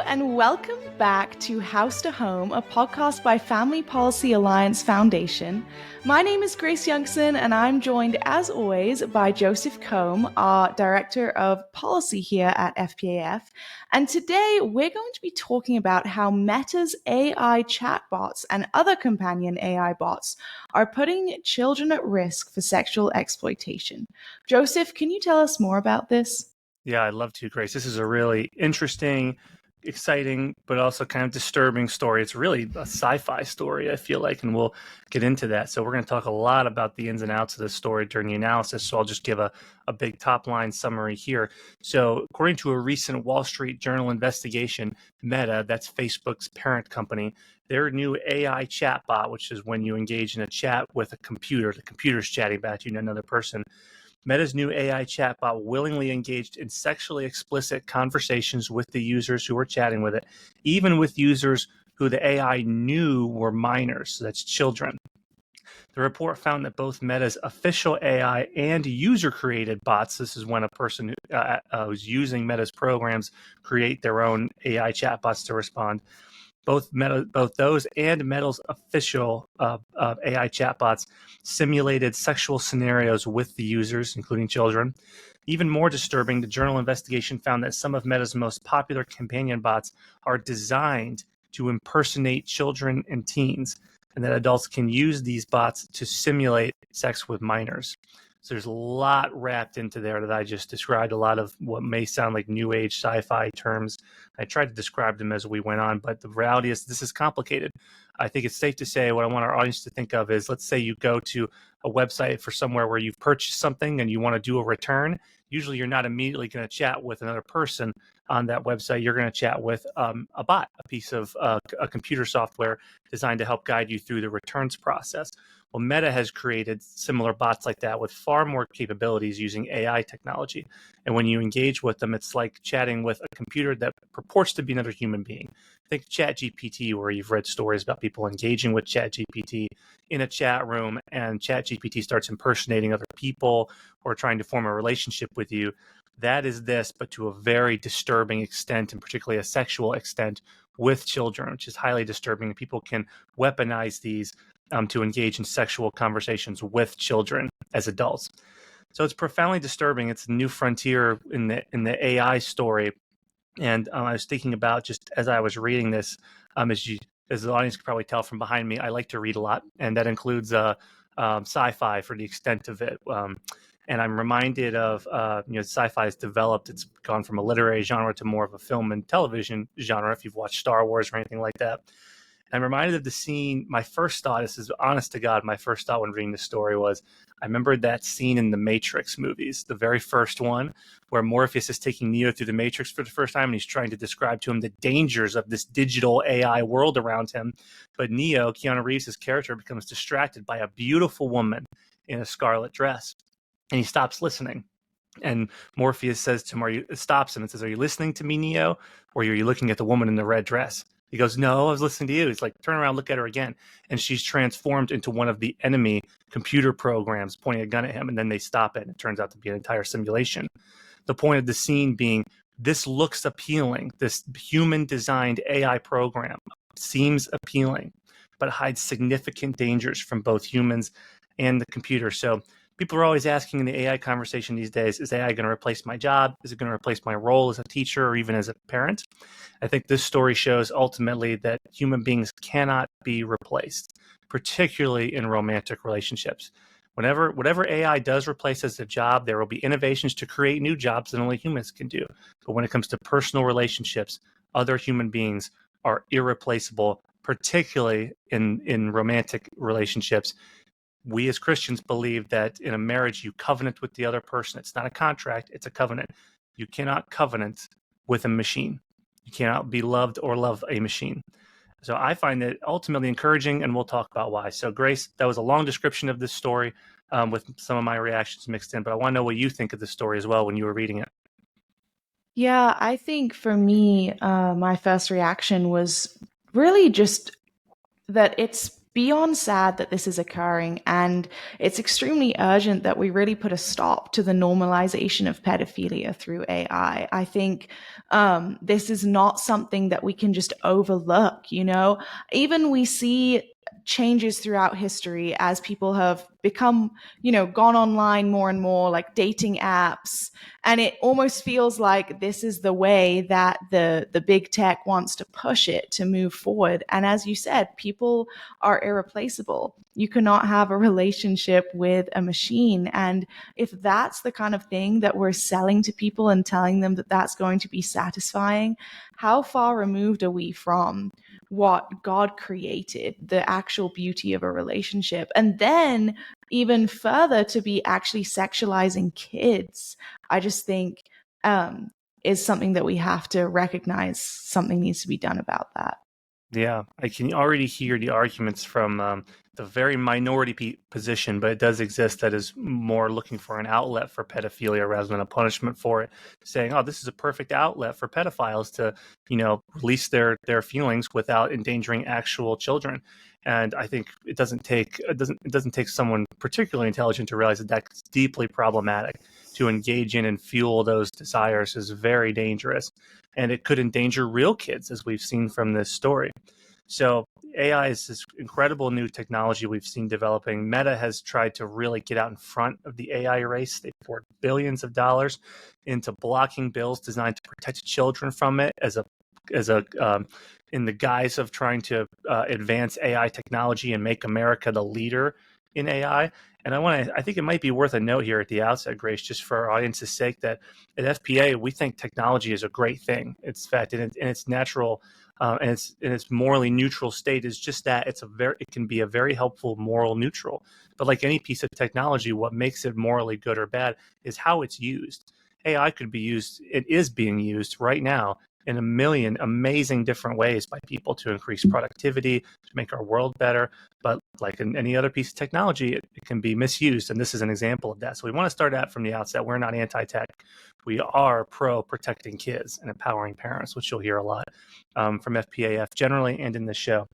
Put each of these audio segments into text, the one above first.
and welcome back to House to Home, a podcast by Family Policy Alliance Foundation. My name is Grace Youngson, and I'm joined, as always, by Joseph Kohm, our Director of Policy here at FPAF. And today, we're going to be talking about how Meta's AI chatbots and other companion AI bots are putting children at risk for sexual exploitation. Joseph, can you tell us more about this? Yeah, I'd love to, Grace. This is a really interesting, exciting, but also kind of disturbing story. It's really a sci-fi story, I feel like, and we'll get into that. So we're going to talk a lot about the ins and outs of this story during the analysis. So I'll just give a big top-line summary here. So according to a recent Wall Street Journal investigation, Meta, that's Facebook's parent company, their new AI chatbot, which is when you engage in a chat with a computer, the computer's chatting back to you, another person. Meta's new AI chatbot willingly engaged in sexually explicit conversations with the users who were chatting with it, even with users who the AI knew were minors, so that's children. The report found that both Meta's official AI and user-created bots, this is when a person who's using Meta's programs create their own AI chatbots to respond, both those and Meta's official AI chatbots simulated sexual scenarios with the users, including children. Even more disturbing, the journal investigation found that some of Meta's most popular companion bots are designed to impersonate children and teens, and that adults can use these bots to simulate sex with minors. So there's a lot wrapped into there that I just described, a lot of what may sound like new age sci-fi terms. I tried to describe them as we went on, but the reality is this is complicated. I think it's safe to say what I want our audience to think of is, let's say you go to a website for somewhere where you've purchased something and you want to do a return. Usually you're not immediately going to chat with another person on that website. You're going to chat with a bot, a piece of a computer software designed to help guide you through the returns process. Well, Meta has created similar bots like that with far more capabilities using AI technology. And when you engage with them, it's like chatting with a computer that purports to be another human being. Think ChatGPT, where you've read stories about people engaging with ChatGPT in a chat room, and ChatGPT starts impersonating other people or trying to form a relationship with you. That is this, but to a very disturbing extent, and particularly a sexual extent with children, which is highly disturbing. People can weaponize these to engage in sexual conversations with children as adults. So it's profoundly disturbing. It's a new frontier in the AI story. And I was thinking about, just as I was reading this, as the audience could probably tell from behind me, I like to read a lot, and that includes sci-fi for the extent of it. And I'm reminded of, sci-fi has developed. It's gone from a literary genre to more of a film and television genre, if you've watched Star Wars or anything like that. I'm reminded of the scene. My first thought, this is honest to God, my first thought when reading the story was, I remembered that scene in the Matrix movies, the very first one, where Morpheus is taking Neo through the Matrix for the first time, and he's trying to describe to him the dangers of this digital AI world around him. But Neo, Keanu Reeves' character, becomes distracted by a beautiful woman in a scarlet dress, and he stops listening. And Morpheus says to him, stops him and says, "Are you listening to me, Neo? Or are you looking at the woman in the red dress?" He goes, "No, I was listening to you." He's like, "Turn around, look at her again." And she's transformed into one of the enemy computer programs pointing a gun at him. And then they stop it. And it turns out to be an entire simulation. The point of the scene being, this looks appealing. This human designed AI program seems appealing, but hides significant dangers from both humans and the computer. So people are always asking in the AI conversation these days, is AI going to replace my job? Is it going to replace my role as a teacher or even as a parent? I think this story shows ultimately that human beings cannot be replaced, particularly in romantic relationships. Whatever AI does replace as a job, there will be innovations to create new jobs that only humans can do. But when it comes to personal relationships, other human beings are irreplaceable, particularly in romantic relationships. We as Christians believe that in a marriage, you covenant with the other person. It's not a contract, it's a covenant. You cannot covenant with a machine. You cannot be loved or love a machine. So I find it ultimately encouraging, and we'll talk about why. So Grace, that was a long description of this story with some of my reactions mixed in, but I want to know what you think of the story as well when you were reading it. Yeah, I think for me, my first reaction was really just that it's beyond sad that this is occurring, and it's extremely urgent that we really put a stop to the normalization of pedophilia through AI. I think this is not something that we can just overlook. Even we see changes throughout history as people have become, gone online more and more, like dating apps, and it almost feels like this is the way that the big tech wants to push it to move forward. And as you said, people are irreplaceable. You cannot have a relationship with a machine. And if that's the kind of thing that we're selling to people and telling them that that's going to be satisfying, how far removed are we from what God created, the actual beauty of a relationship? And then even further, to be actually sexualizing kids, I just think is something that we have to recognize. Something needs to be done about that. Yeah, I can already hear the arguments from the very minority position, but it does exist that is more looking for an outlet for pedophilia rather than a punishment for it, saying, "Oh, this is a perfect outlet for pedophiles to, release their feelings without endangering actual children." And I think it doesn't take someone particularly intelligent to realize that that's deeply problematic. To engage in and fuel those desires is very dangerous, and it could endanger real kids, as we've seen from this story. So AI is this incredible new technology we've seen developing. Meta has tried to really get out in front of the AI race. They poured billions of dollars into blocking bills designed to protect children from it as a in the guise of trying to advance AI technology and make America the leader in AI. And I think it might be worth a note here at the outset, Grace, just for our audience's sake, that at FPA we think technology is a great thing. It's fact, in its natural and its morally neutral state is just that it can be a very helpful moral neutral. But like any piece of technology, what makes it morally good or bad is how it's used. AI could be used; it is being used right now in a million amazing different ways by people to increase productivity, to make our world better. But like in any other piece of technology, it can be misused. And this is an example of that. So we want to start out from the outset. We're not anti-tech. We are pro protecting kids and empowering parents, which you'll hear a lot from FPAF generally and in this show.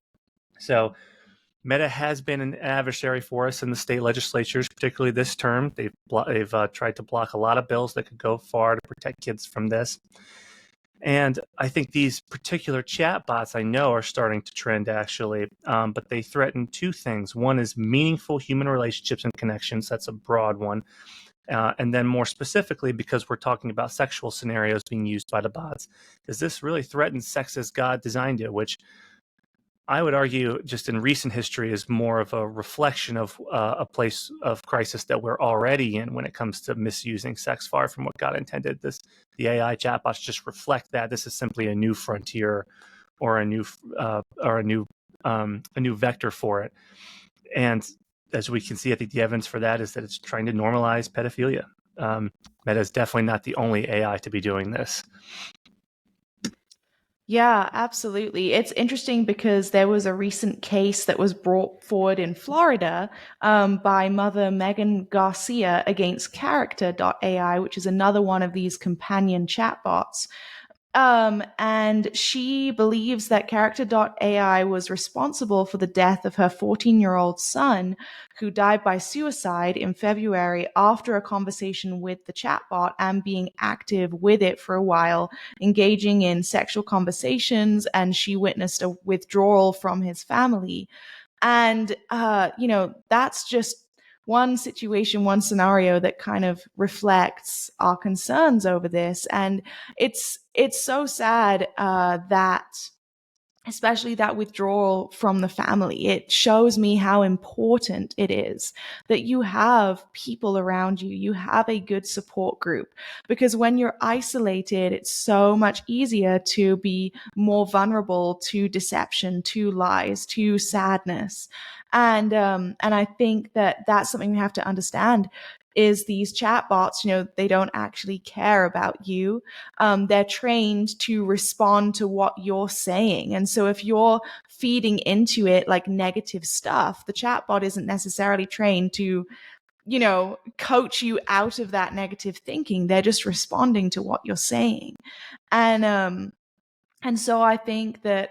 So Meta has been an adversary for us in the state legislatures, particularly this term. They've tried to block a lot of bills that could go far to protect kids from this. And I think these particular chatbots I know are starting to trend actually, but they threaten two things. One is meaningful human relationships and connections. That's a broad one. And then more specifically, because we're talking about sexual scenarios being used by the bots, does this really threaten sex as God designed it, which I would argue just in recent history is more of a reflection of a place of crisis that we're already in when it comes to misusing sex far from what God intended. The AI chatbots just reflect that this is simply a new frontier or a new vector for it. And as we can see, I think the evidence for that is that it's trying to normalize pedophilia. Meta is definitely not the only AI to be doing this. Yeah, absolutely. It's interesting because there was a recent case that was brought forward in Florida by Mother Megan Garcia against Character.ai, which is another one of these companion chatbots. And she believes that Character.ai was responsible for the death of her 14-year-old son, who died by suicide in February after a conversation with the chatbot and being active with it for a while, engaging in sexual conversations, and she witnessed a withdrawal from his family. And, that's just one situation, one scenario that kind of reflects our concerns over this. And it's so sad that especially that withdrawal from the family. It shows me how important it is that you have people around you, you have a good support group, because when you're isolated, it's so much easier to be more vulnerable to deception, to lies, to sadness. And I think that that's something we have to understand is these chatbots, they don't actually care about you. They're trained to respond to what you're saying. And so if you're feeding into it like negative stuff, the chatbot isn't necessarily trained to, coach you out of that negative thinking. They're just responding to what you're saying. And so I think that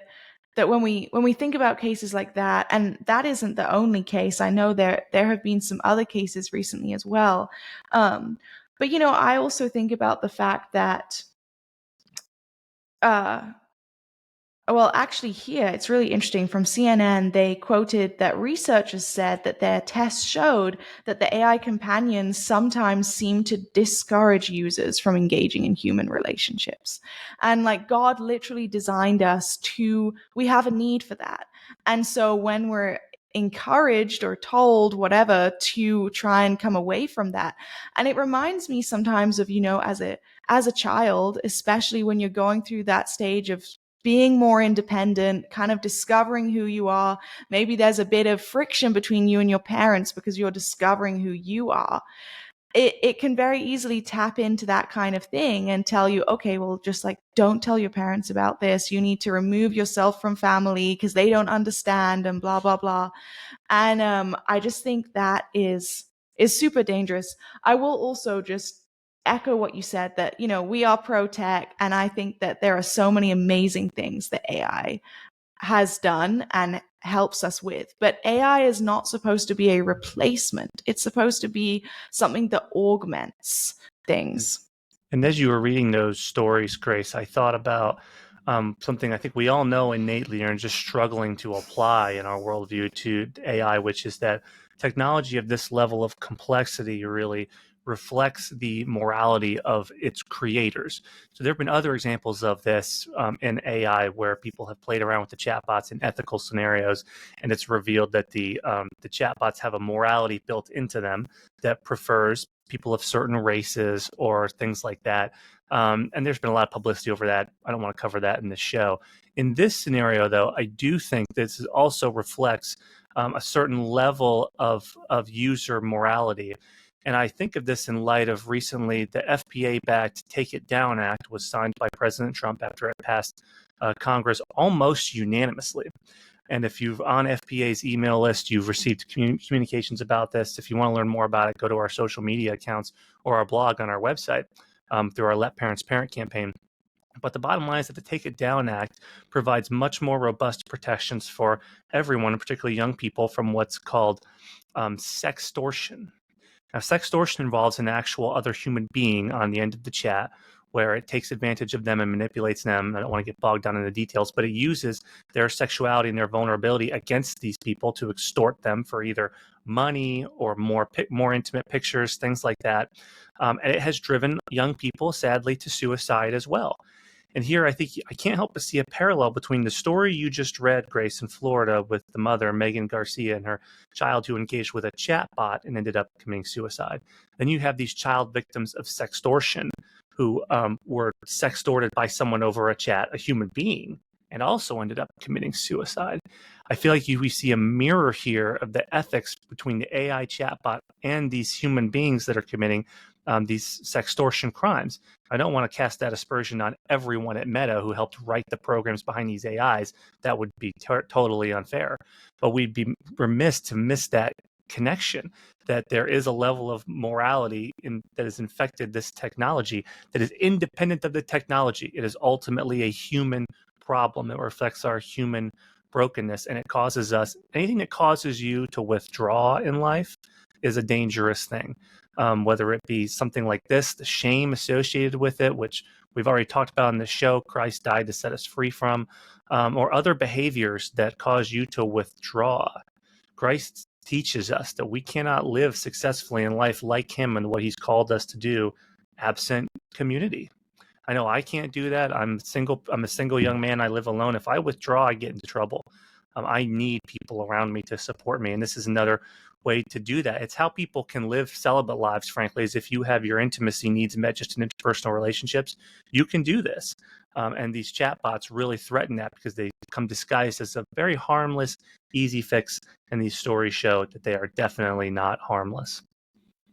that when we think about cases like that, and that isn't the only case. I know there have been some other cases recently as well. But I also think about the fact that uh, well, actually, here it's really interesting. From CNN, they quoted that researchers said that their tests showed that the AI companions sometimes seem to discourage users from engaging in human relationships. And like God literally designed us we have a need for that. And so when we're encouraged or told whatever to try and come away from that, and it reminds me sometimes of, as a child, especially when you're going through that stage of being more independent, kind of discovering who you are. Maybe there's a bit of friction between you and your parents because you're discovering who you are. It can very easily tap into that kind of thing and tell you, okay, well, just like, don't tell your parents about this. You need to remove yourself from family because they don't understand and blah, blah, blah. And I just think that is super dangerous. I will also just echo what you said, that we are pro tech, and I think that there are so many amazing things that AI has done and helps us with. But AI is not supposed to be a replacement. It's supposed to be something that augments things. And as you were reading those stories, Grace, I thought about something I think we all know innately and are just struggling to apply in our worldview to AI, which is that technology of this level of complexity really reflects the morality of its creators. So there have been other examples of this in AI where people have played around with the chatbots in ethical scenarios, and it's revealed that the chatbots have a morality built into them that prefers people of certain races or things like that. And there's been a lot of publicity over that. I don't want to cover that in this show. In this scenario, though, I do think this also reflects a certain level of user morality. And I think of this in light of recently the FPA-backed Take It Down Act was signed by President Trump after it passed Congress almost unanimously. And if you've on FPA's email list, you've received communications about this. If you want to learn more about it, go to our social media accounts or our blog on our website through our Let Parents Parent campaign. But the bottom line is that the Take It Down Act provides much more robust protections for everyone, particularly young people, from what's called sextortion. Now, sextortion involves an actual other human being on the end of the chat where it takes advantage of them and manipulates them. I don't want to get bogged down in the details, but it uses their sexuality and their vulnerability against these people to extort them for either money or more intimate pictures, things like that. And it has driven young people, sadly, to suicide as well. And here, I think I can't help but see a parallel between the story you just read, Grace, in Florida with the mother, Megan Garcia, and her child who engaged with a chatbot and ended up committing suicide. Then you have these child victims of sextortion who were sextorted by someone over a chat, a human being, and also ended up committing suicide. I feel like we see a mirror here of the ethics between the AI chatbot and these human beings that are committing these sextortion crimes. I don't want to cast that aspersion on everyone at Meta who helped write the programs behind these AIs. That would be totally unfair. But we'd be remiss to miss that connection, that there is a level of morality that has infected this technology that is independent of the technology. It is ultimately a human problem. It reflects our human brokenness, and it causes us, anything that causes you to withdraw in life is a dangerous thing. Whether it be something like this, the shame associated with it, which we've already talked about in the show, Christ died to set us free from, or other behaviors that cause you to withdraw. Christ teaches us that we cannot live successfully in life like him and what he's called us to do absent community. I know I can't do that. I'm single. I'm a single young man. I live alone. If I withdraw, I get into trouble. I need people around me to support me. And this is another way to do that. It's how people can live celibate lives, frankly, is if you have your intimacy needs met just in interpersonal relationships, you can do this. And these chatbots really threaten that because they come disguised as a very harmless, easy fix. And these stories show that they are definitely not harmless.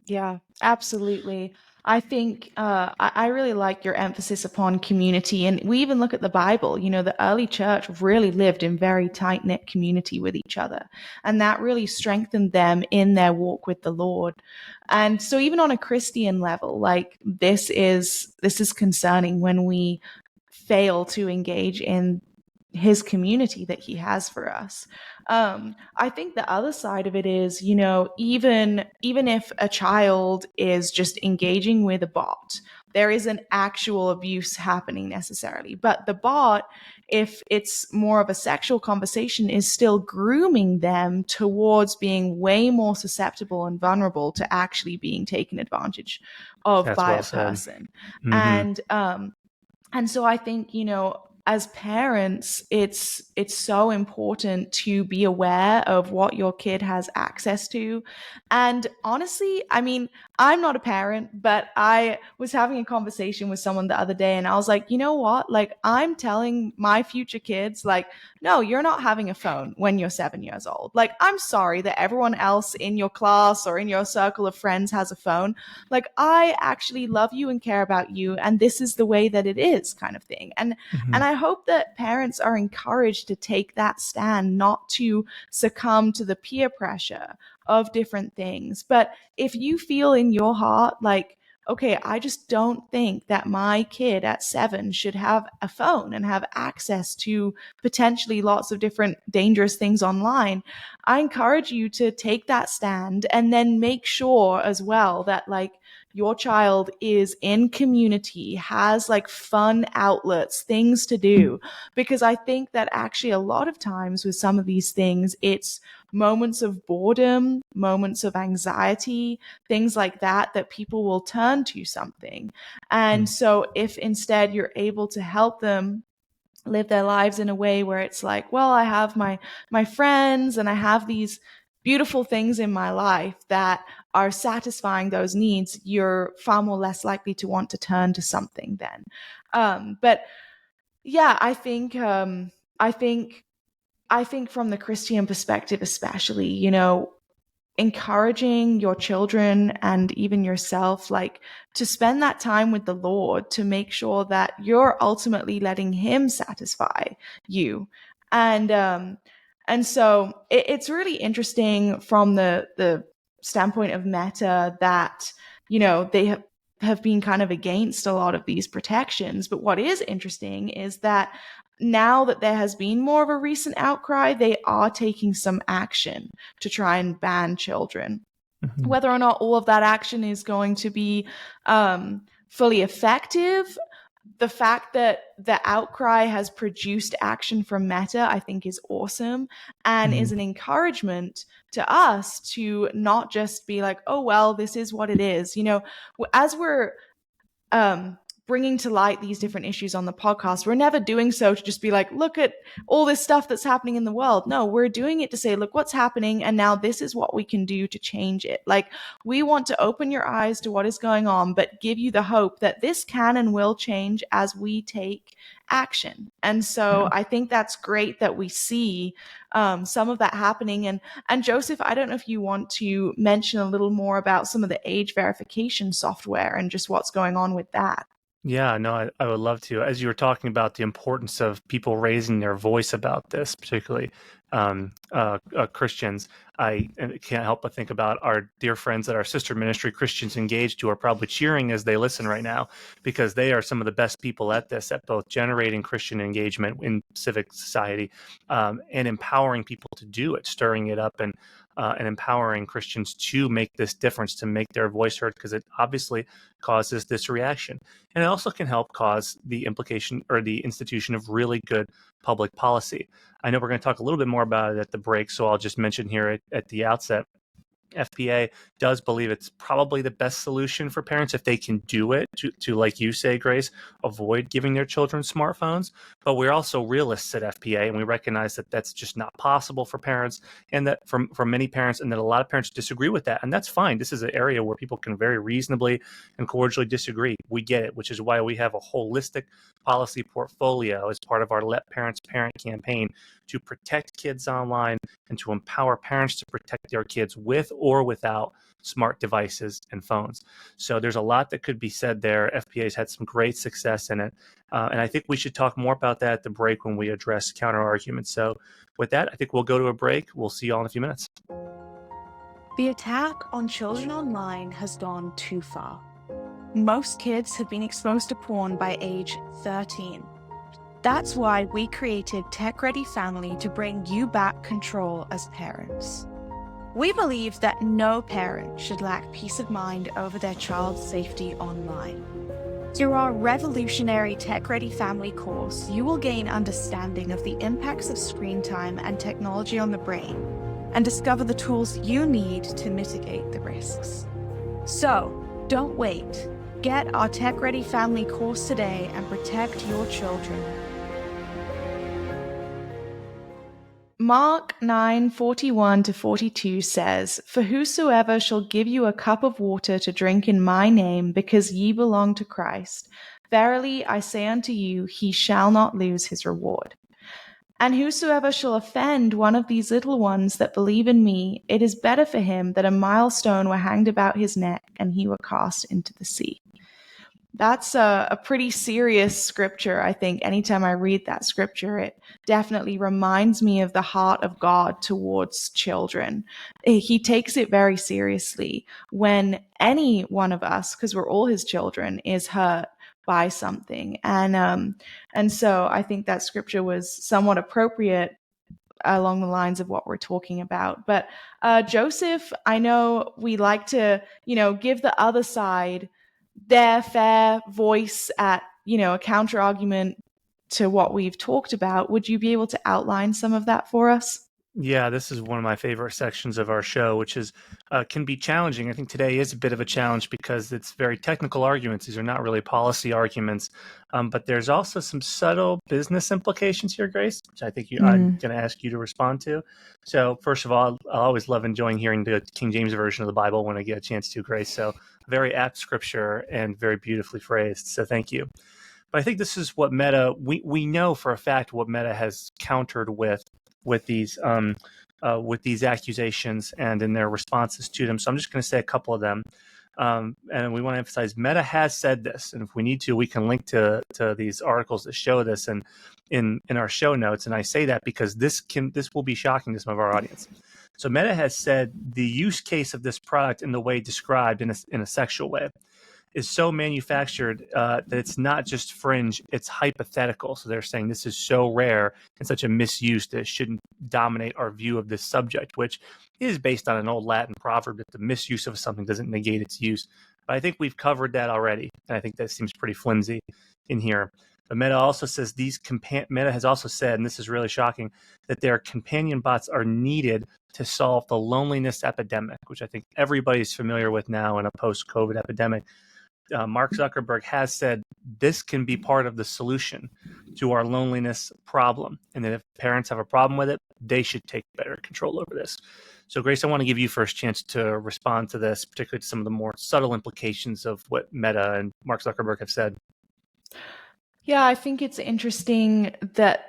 Yeah, absolutely. I think I really like your emphasis upon community. And we even look at the Bible, the early church really lived in very tight knit community with each other. And that really strengthened them in their walk with the Lord. And so even on a Christian level, like this is concerning when we fail to engage in his community that he has for us. I think the other side of it is, even if a child is just engaging with a bot, there isn't actual abuse happening necessarily. But the bot, if it's more of a sexual conversation, is still grooming them towards being way more susceptible and vulnerable to actually being taken advantage of That's by well a said. person. Mm-hmm. And so I think, as parents, it's so important to be aware of what your kid has access to. And honestly, I mean, I'm not a parent, but I was having a conversation with someone the other day and I was like, you know what? Like, I'm telling my future kids, like, no, you're not having a phone when you're 7 years old. Like, I'm sorry that everyone else in your class or in your circle of friends has a phone. Like, I actually love you and care about you, and this is the way that it is, kind of thing. And I hope that parents are encouraged to take that stand, not to succumb to the peer pressure of different things. But if you feel in your heart like, okay, I just don't think that my kid at 7 should have a phone and have access to potentially lots of different dangerous things online, I encourage you to take that stand and then make sure as well that, like, your child is in community, has like fun outlets, things to do. Because I think that actually a lot of times with some of these things, it's moments of boredom, moments of anxiety, things like that, that people will turn to something. And so if instead you're able to help them live their lives in a way where it's like, well, I have my friends and I have these beautiful things in my life that are satisfying those needs, you're far more less likely to want to turn to something then. But yeah, I think I think from the Christian perspective, especially, encouraging your children and even yourself, like, to spend that time with the Lord, to make sure that you're ultimately letting him satisfy you. And so it's really interesting from the standpoint of Meta that, they have been kind of against a lot of these protections. But what is interesting is that now that there has been more of a recent outcry, they are taking some action to try and ban children. Mm-hmm. Whether or not all of that action is going to be fully effective, the fact that the outcry has produced action from Meta, I think, is awesome and is an encouragement to us to not just be like, oh, well, this is what it is. As we're um, bringing to light these different issues on the podcast, we're never doing so to just be like, look at all this stuff that's happening in the world. No, we're doing it to say, look what's happening, and now this is what we can do to change it. Like, we want to open your eyes to what is going on, but give you the hope that this can and will change as we take action. And so I think that's great that we see some of that happening. And Joseph, I don't know if you want to mention a little more about some of the age verification software and just what's going on with that. Yeah, no, I would love to. As you were talking about the importance of people raising their voice about this, particularly Christians, I can't help but think about our dear friends at our sister ministry, Christians Engaged, who are probably cheering as they listen right now, because they are some of the best people at this, at both generating Christian engagement in civic society and empowering people to do it, stirring it up and empowering Christians to make this difference, to make their voice heard, because it obviously causes this reaction. And it also can help cause the implication or the institution of really good public policy. I know we're going to talk a little bit more about it at the break, so I'll just mention here at the outset, FPA does believe it's probably the best solution for parents if they can do it to like you say, Grace, avoid giving their children smartphones. But we're also realists at FPA, and we recognize that that's just not possible for parents, and that for many parents, and that a lot of parents disagree with that. And that's fine. This is an area where people can very reasonably and cordially disagree. We get it, which is why we have a holistic policy portfolio as part of our Let Parents Parent campaign to protect kids online and to empower parents to protect their kids with or without smart devices and phones. So there's a lot that could be said there. FPA's had some great success in it. And I think we should talk more about that at the break when we address counter arguments. So with that, I think we'll go to a break. We'll see you all in a few minutes. The attack on children online has gone too far. Most kids have been exposed to porn by age 13. That's why we created Tech Ready Family to bring you back control as parents. We believe that no parent should lack peace of mind over their child's safety online. Through our revolutionary Tech Ready Family course, you will gain understanding of the impacts of screen time and technology on the brain and discover the tools you need to mitigate the risks. So, don't wait. Get our Tech Ready Family course today and protect your children. Mark 9:41-42 says, "For whosoever shall give you a cup of water to drink in my name, because ye belong to Christ, verily I say unto you, he shall not lose his reward. And whosoever shall offend one of these little ones that believe in me, it is better for him that a milestone were hanged about his neck and he were cast into the sea." That's a pretty serious scripture. I think anytime I read that scripture, it definitely reminds me of the heart of God towards children. He takes it very seriously when any one of us, because we're all his children, is hurt by something. And so I think that scripture was somewhat appropriate along the lines of what we're talking about. But Joseph, I know we like to, give the other side their fair voice at, a counter argument to what we've talked about. Would you be able to outline some of that for us? Yeah, this is one of my favorite sections of our show, which is can be challenging. I think today is a bit of a challenge because it's very technical arguments. These are not really policy arguments, but there's also some subtle business implications here, Grace, which I think I'm going to ask you to respond to. So, first of all, I always love enjoying hearing the King James version of the Bible when I get a chance to, Grace. So, very apt scripture and very beautifully phrased. So, thank you. But I think this is what Meta, we know for a fact what Meta has countered with these accusations and in their responses to them. So I'm just going to say a couple of them. And we want to emphasize Meta has said this, and if we need to, we can link to these articles that show this and in our show notes. And I say that because this will be shocking to some of our audience. So Meta has said the use case of this product in the way described in a sexual way is so manufactured that it's not just fringe, it's hypothetical. So they're saying this is so rare and such a misuse that it shouldn't dominate our view of this subject, which is based on an old Latin proverb that the misuse of something doesn't negate its use. But I think we've covered that already, and I think that seems pretty flimsy in here. But Meta also says Meta has also said, and this is really shocking, that their companion bots are needed to solve the loneliness epidemic, which I think everybody's familiar with now in a post-COVID epidemic. Mark Zuckerberg has said this can be part of the solution to our loneliness problem, and that if parents have a problem with it, they should take better control over this. So, Grace, I want to give you first chance to respond to this, particularly to some of the more subtle implications of what Meta and Mark Zuckerberg have said. Yeah, I think it's interesting that,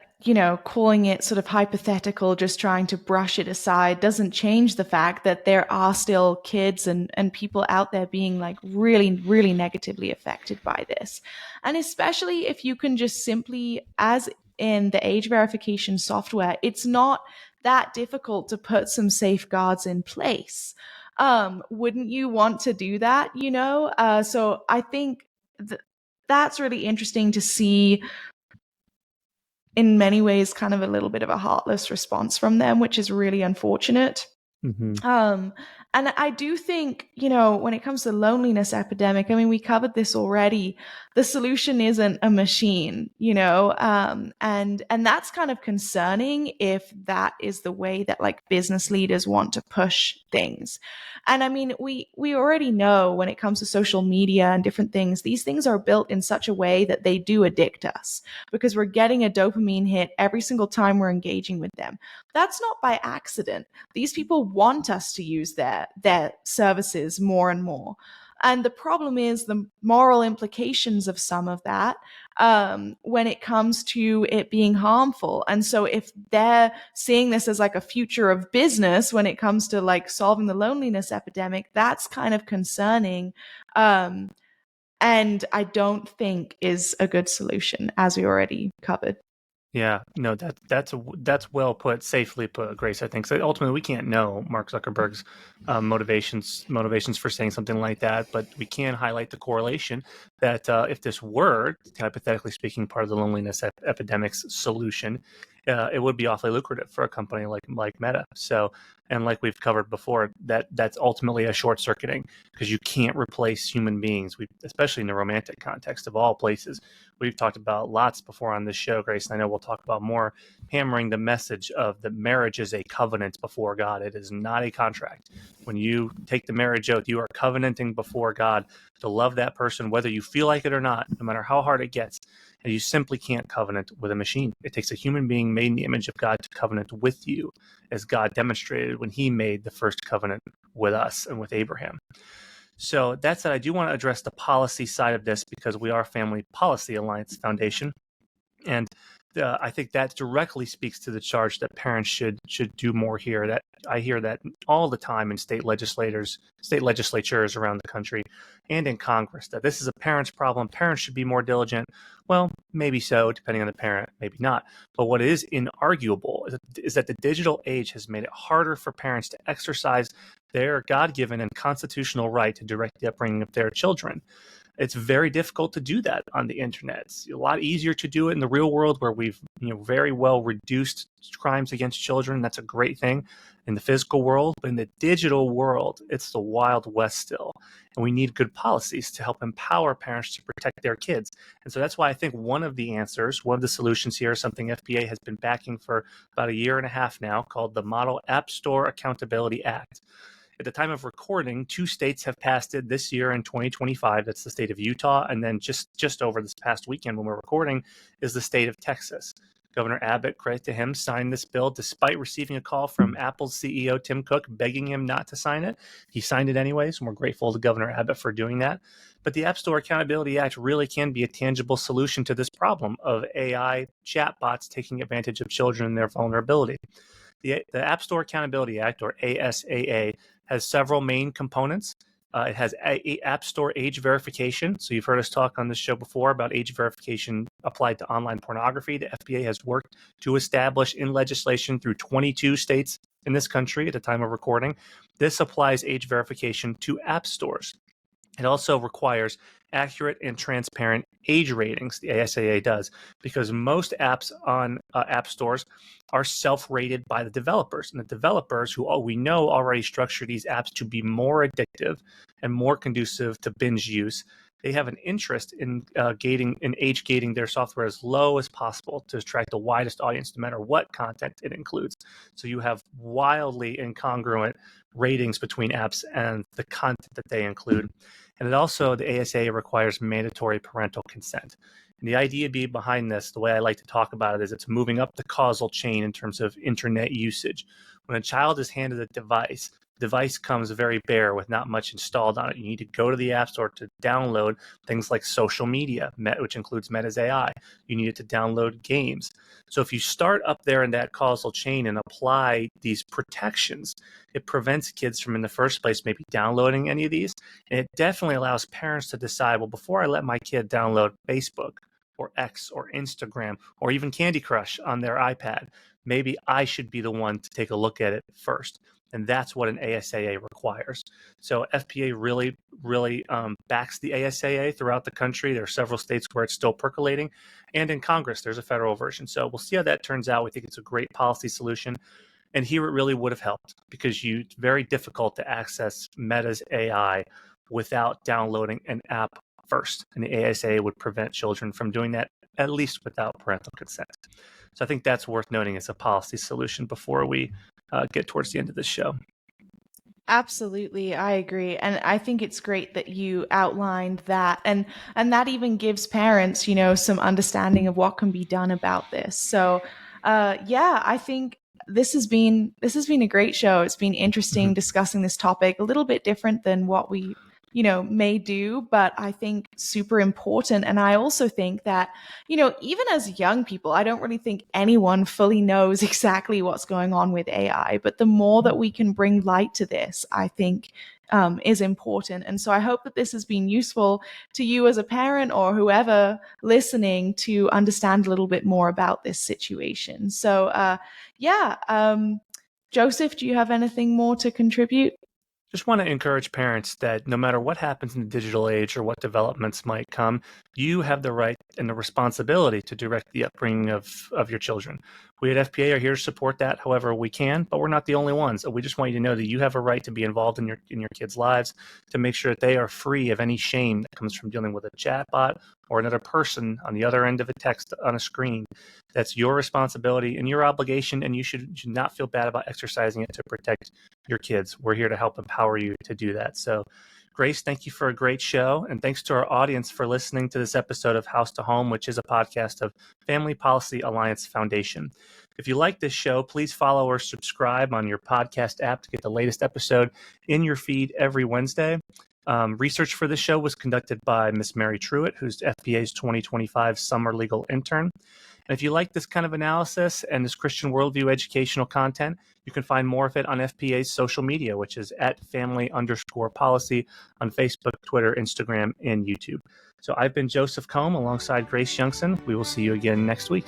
calling it sort of hypothetical, just trying to brush it aside, doesn't change the fact that there are still kids and people out there being like really, really negatively affected by this. And especially if you can just simply, as in the age verification software, it's not that difficult to put some safeguards in place. Wouldn't you want to do that, So I think that's really interesting to see, in many ways, kind of a little bit of a heartless response from them, which is really unfortunate. Mm-hmm. And I do think, when it comes to loneliness epidemic, I mean, we covered this already. The solution isn't a machine, and that's kind of concerning if that is the way that like business leaders want to push things. And I mean, we already know when it comes to social media and different things, these things are built in such a way that they do addict us because we're getting a dopamine hit every single time we're engaging with them. That's not by accident. These people want us to use their services more and more. And the problem is the moral implications of some of that when it comes to it being harmful. And so if they're seeing this as like a future of business when it comes to like solving the loneliness epidemic, that's kind of concerning. And I don't think is a good solution, as we already covered. Yeah, no, that's well put, safely put, Grace. I think so. Ultimately, we can't know Mark Zuckerberg's motivations for saying something like that, but we can highlight the correlation that if this were, hypothetically speaking, part of the loneliness epidemic's solution, it would be awfully lucrative for a company like Meta. So, and like we've covered before, that's ultimately a short circuiting because you can't replace human beings. Especially in the romantic context of all places. We've talked about lots before on this show, Grace, and I know we'll talk about more, hammering the message of that marriage is a covenant before God. It is not a contract. When you take the marriage oath, you are covenanting before God to love that person, whether you feel like it or not, no matter how hard it gets. And you simply can't covenant with a machine. It takes a human being made in the image of God to covenant with you, as God demonstrated when he made the first covenant with us and with Abraham. So that said, I do want to address the policy side of this because we are Family Policy Alliance Foundation, and I think that directly speaks to the charge that parents should do more here. That I hear that all the time in state legislatures around the country, and in Congress, that this is a parent's problem. Parents should be more diligent. Well, maybe so, depending on the parent, maybe not. But what is inarguable is that the digital age has made it harder for parents to exercise their God-given and constitutional right to direct the upbringing of their children. It's very difficult to do that on the internet. It's a lot easier to do it in the real world where we've very well reduced crimes against children. That's a great thing in the physical world. But in the digital world, it's the Wild West still. And we need good policies to help empower parents to protect their kids. And so that's why I think one of the answers, one of the solutions here is something FBA has been backing for about a year and a half now, called the Model App Store Accountability Act. At the time of recording, 2 states have passed it this year in 2025. That's the state of Utah, and then just over this past weekend when we're recording is the state of Texas. Governor Abbott, credit to him, signed this bill despite receiving a call from Apple's CEO Tim Cook begging him not to sign it. He signed it anyways, and we're grateful to Governor Abbott for doing that. But the App Store Accountability Act really can be a tangible solution to this problem of AI chatbots taking advantage of children and their vulnerability. The App Store Accountability Act, or ASAA, has several main components. It has App Store age verification. So you've heard us talk on this show before about age verification applied to online pornography. The FBA has worked to establish in legislation through 22 states in this country at the time of recording. This applies age verification to app stores. It also requires accurate and transparent age ratings, the ASAA does, because most apps on app stores are self-rated by the developers. And the developers, who we know already structure these apps to be more addictive and more conducive to binge use, they have an interest in age gating their software as low as possible to attract the widest audience, no matter what content it includes. So you have wildly incongruent ratings between apps and the content that they include. And it also, the ASA requires mandatory parental consent. And the idea behind this, the way I like to talk about it, is it's moving up the causal chain in terms of internet usage. When a child is handed a device, the device comes very bare with not much installed on it. You need to go to the App Store to download things like social media, which includes Meta's AI. You need it to download games. So if you start up there in that causal chain and apply these protections, it prevents kids from, in the first place, maybe downloading any of these. And it definitely allows parents to decide, well, before I let my kid download Facebook or X or Instagram or even Candy Crush on their iPad, maybe I should be the one to take a look at it first. And that's what an ASAA requires. So FPA really backs the ASAA throughout the country. There are several states where it's still percolating. And in Congress, there's a federal version. So we'll see how that turns out. We think it's a great policy solution. And here it really would have helped because it's very difficult to access Meta's AI without downloading an app first. And the ASA would prevent children from doing that, at least without parental consent. So I think that's worth noting as a policy solution before we get towards the end of this show. Absolutely, I agree. And I think it's great that you outlined that, and that even gives parents, some understanding of what can be done about this. So, yeah, I think this has been a great show. It's been interesting discussing this topic, a little bit different than what we may do, but I think super important. And I also think that, even as young people, I don't really think anyone fully knows exactly what's going on with AI. But the more that we can bring light to this, I think is important. And so I hope that this has been useful to you as a parent or whoever listening to understand a little bit more about this situation. So, Joseph, do you have anything more to contribute? Just want to encourage parents that no matter what happens in the digital age or what developments might come, you have the right and the responsibility to direct the upbringing of your children. We at FPA are here to support that however we can, but we're not the only ones. We just want you to know that you have a right to be involved in your kids' lives, to make sure that they are free of any shame that comes from dealing with a chatbot or another person on the other end of a text on a screen. That's your responsibility and your obligation, and you should not feel bad about exercising it to protect your kids. We're here to help empower you to do that. So, Grace, thank you for a great show. And thanks to our audience for listening to this episode of House to Home, which is a podcast of Family Policy Alliance Foundation. If you like this show, please follow or subscribe on your podcast app to get the latest episode in your feed every Wednesday. Research for this show was conducted by Miss Mary Truitt, who's FPA's 2025 Summer Legal Intern. And if you like this kind of analysis and this Christian worldview educational content, you can find more of it on FPA's social media, which is at family_policy on Facebook, Twitter, Instagram, and YouTube. So I've been Joseph Kohm alongside Grace Youngson. We will see you again next week.